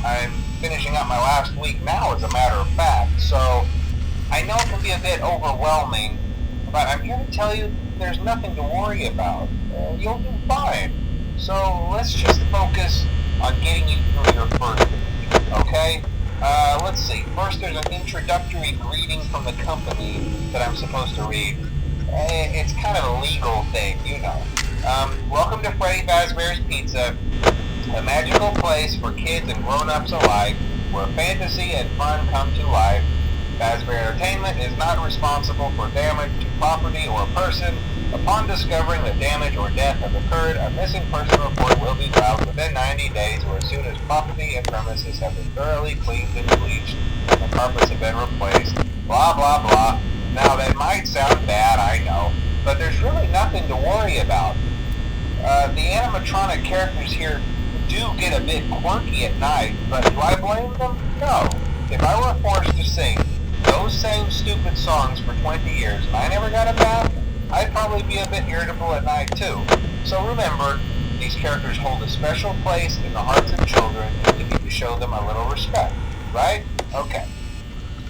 I'm finishing up my last week now, as a matter of fact, so I know it can be a bit overwhelming, but I'm here to tell you there's nothing to worry about. You'll do fine. So let's just focus on getting you through your first week, okay? Let's see. First, there's an introductory greeting from the company that I'm supposed to read. It's kind of a legal thing, you know. Welcome to Freddy Fazbear's Pizza, a magical place for kids and grown-ups alike, where fantasy and fun come to life. Fazbear Entertainment is not responsible for damage to property or person. Upon discovering that damage or death has occurred, a missing person report will be filed within 90 days or as soon as property and premises have been thoroughly cleaned and bleached and the carpets have been replaced. Blah, blah, blah. Now, that might sound bad, I know, but there's really nothing to worry about. The animatronic characters here do get a bit quirky at night, but do I blame them? No. If I were forced to sing those same stupid songs for 20 years and I never got a bath, I'd probably be a bit irritable at night too. So remember, these characters hold a special place in the hearts of children and we need to show them a little respect, right? Okay.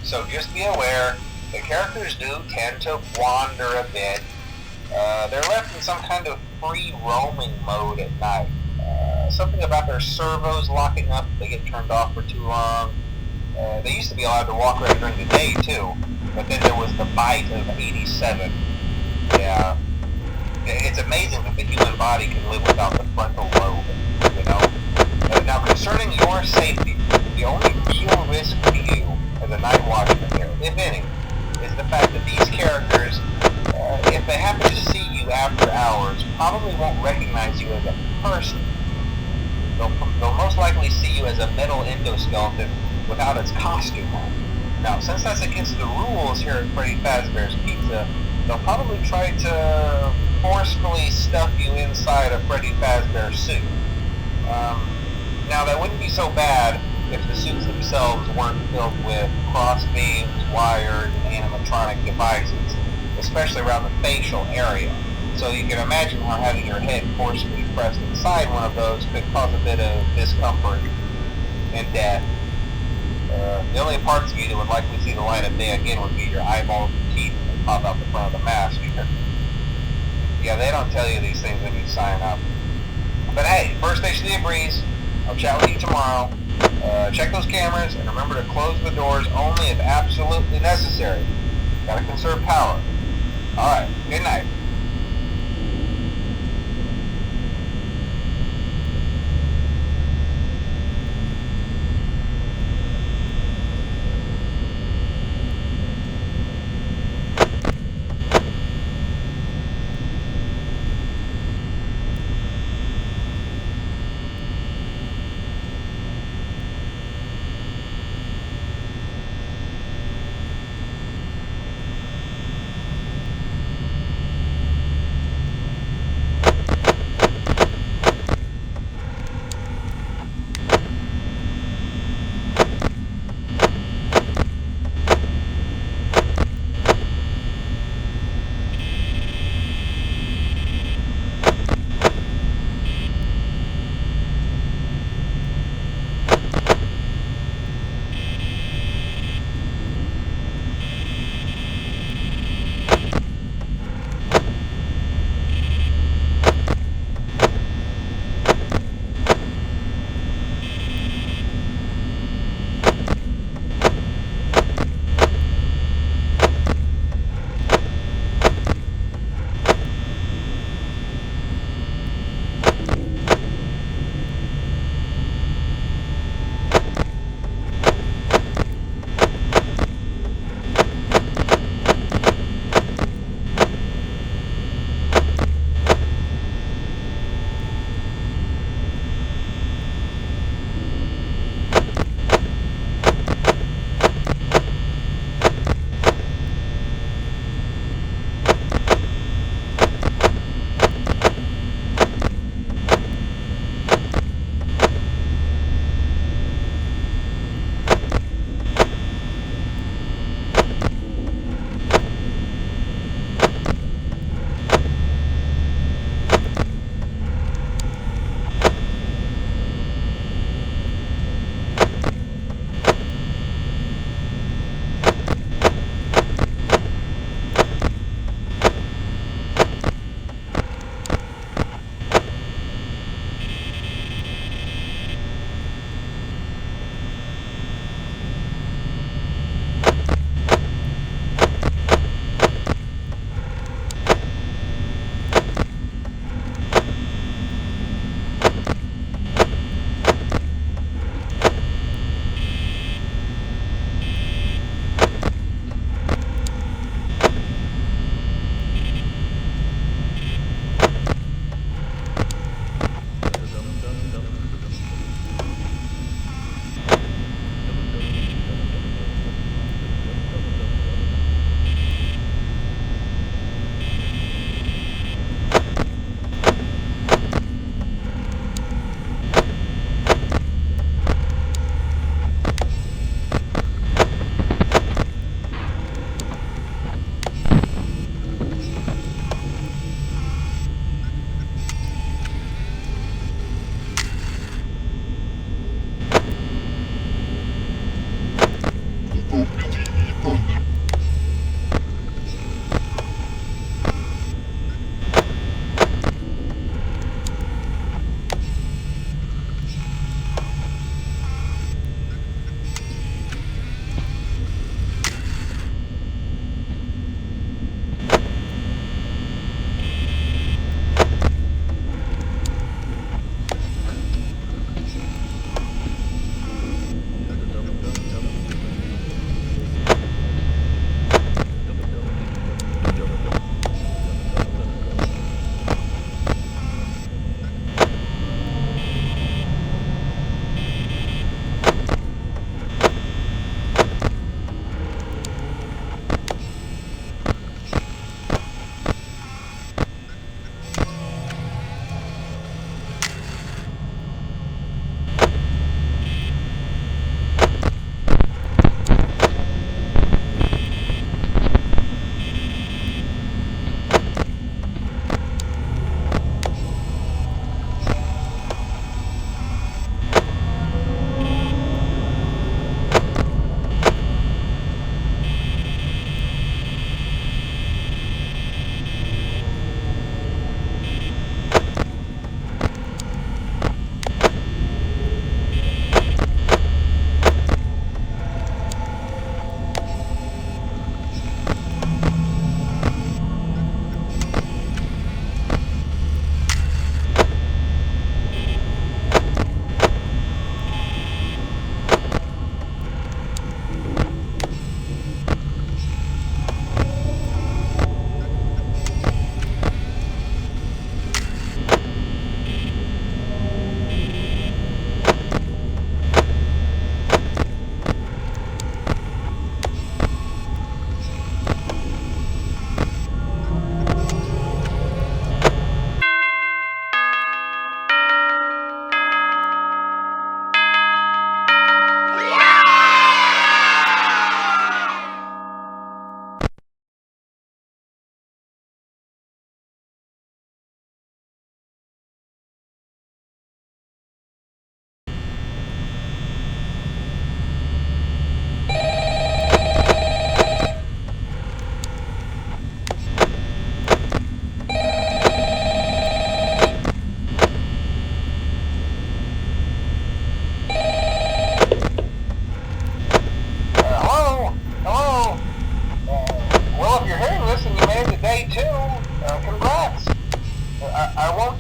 So just be aware, the characters do tend to wander a bit. They're left in some kind of free roaming mode at night. Something about their servos locking up if they get turned off for too long. They used to be allowed to walk around during the day too, but then there was the bite of 87. Yeah, it's amazing that the human body can live without the frontal lobe, you know? Now, concerning your safety, the only real risk to you as a night watchman here, if any, is the fact that these characters, if they happen to see you after hours, probably won't recognize you as a person. They'll most likely see you as a metal endoskeleton without its costume on. Now, since that's against the rules here at Freddy Fazbear's Pizza, they'll probably try to forcefully stuff you inside a Freddy Fazbear suit. Now, that wouldn't be so bad if the suits themselves weren't filled with crossbeams, wires, and animatronic devices, especially around the facial area. So you can imagine how having your head forcefully pressed inside one of those could cause a bit of discomfort and death. The only parts of you that would likely see the light of day again would be your eyeballs and teeth that pop out the front of the mask. Yeah, they don't tell you these things when you sign up. But hey, first station of the breeze. I'll chat with you tomorrow. Check those cameras and remember to close the doors only if absolutely necessary. Gotta conserve power. Alright, good night.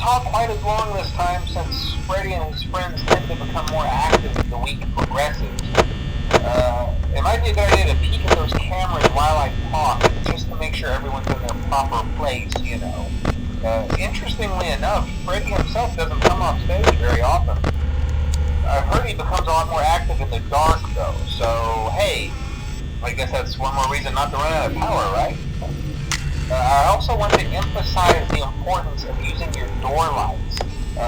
talk quite as long this time since Freddy and his friends tend to become more active as the week progresses. It might be a good idea to peek at those cameras while I talk, just to make sure everyone's in their proper place, you know. Interestingly enough, Freddy himself doesn't come off stage very often. I've heard he becomes a lot more active in the dark, though, so hey, I guess that's one more reason not to run out of power, right? I also want to emphasize the importance of using your door lights.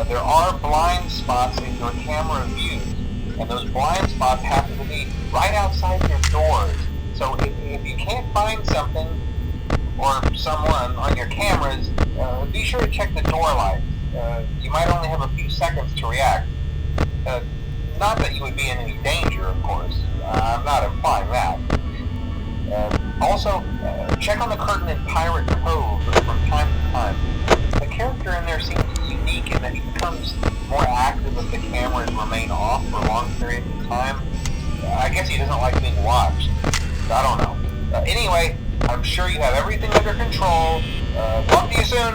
There are blind spots in your camera views, and those blind spots happen to be right outside your doors. So if you can't find something or someone on your cameras, be sure to check the door lights. You might only have a few seconds to react. Not that you would be in any danger, of course. I'm not implying that. Also, check on the curtain in Pirate Cove from time to time. The character in there seems unique in that he becomes more active if the cameras remain off for long periods of time. I guess he doesn't like being watched. I don't know. Anyway, I'm sure you have everything under control. Talk to you soon.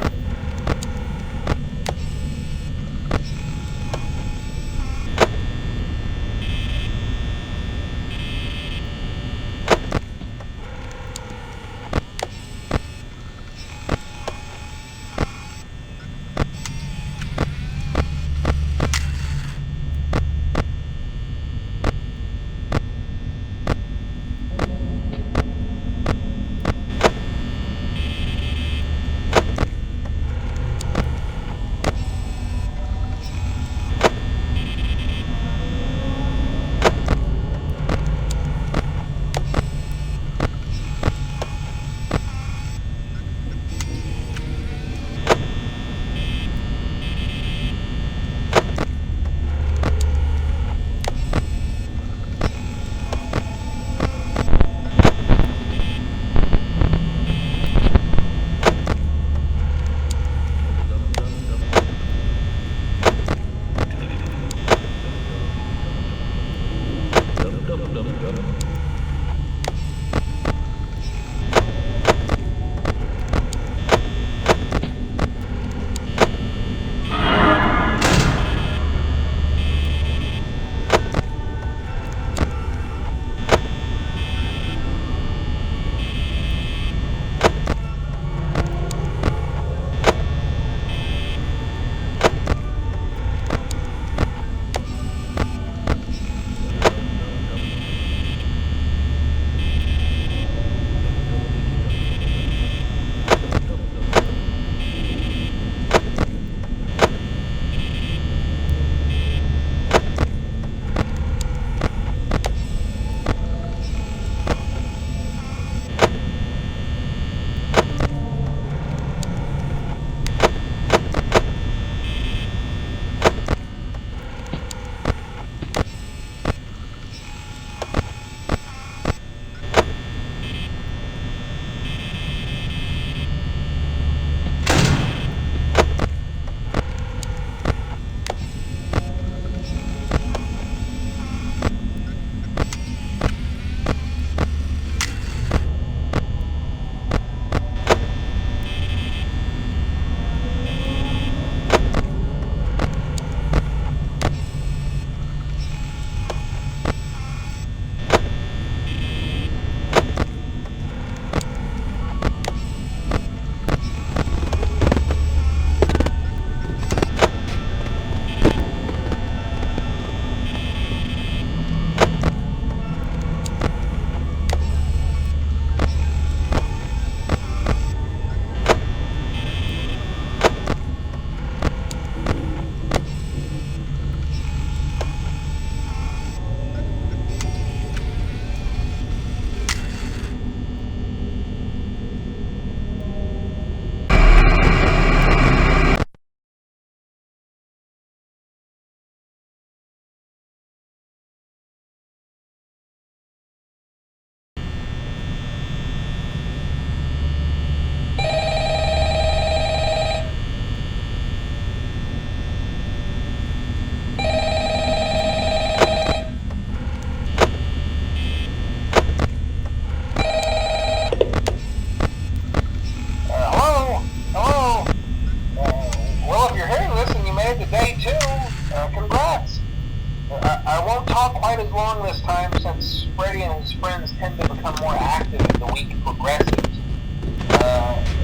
along this time, since Freddy and his friends tend to become more active as the week progresses,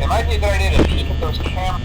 it might be a good idea to peek at those cameras.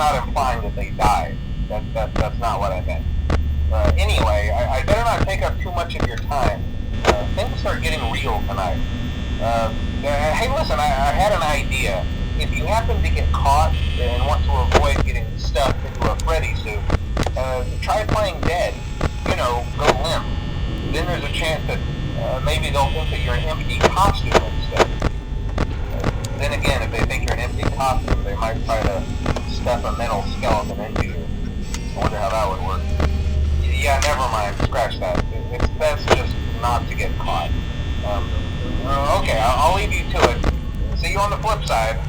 not implying that they died. That's not what I meant. Anyway, I better not take up too much of your time. Things are getting real tonight. Hey, listen, I had an idea. If you happen to get caught and want to avoid getting stuck into a Freddy suit, try playing dead. You know, go limp. Then there's a chance that maybe they'll think that you're an empty costume instead. Then again, if they think you're an empty costume, they might try to stuff a metal skeleton into you. I wonder how that would work. Yeah, never mind. Scratch that. It's best just not to get caught. Okay, I'll leave you to it. See you on the flip side.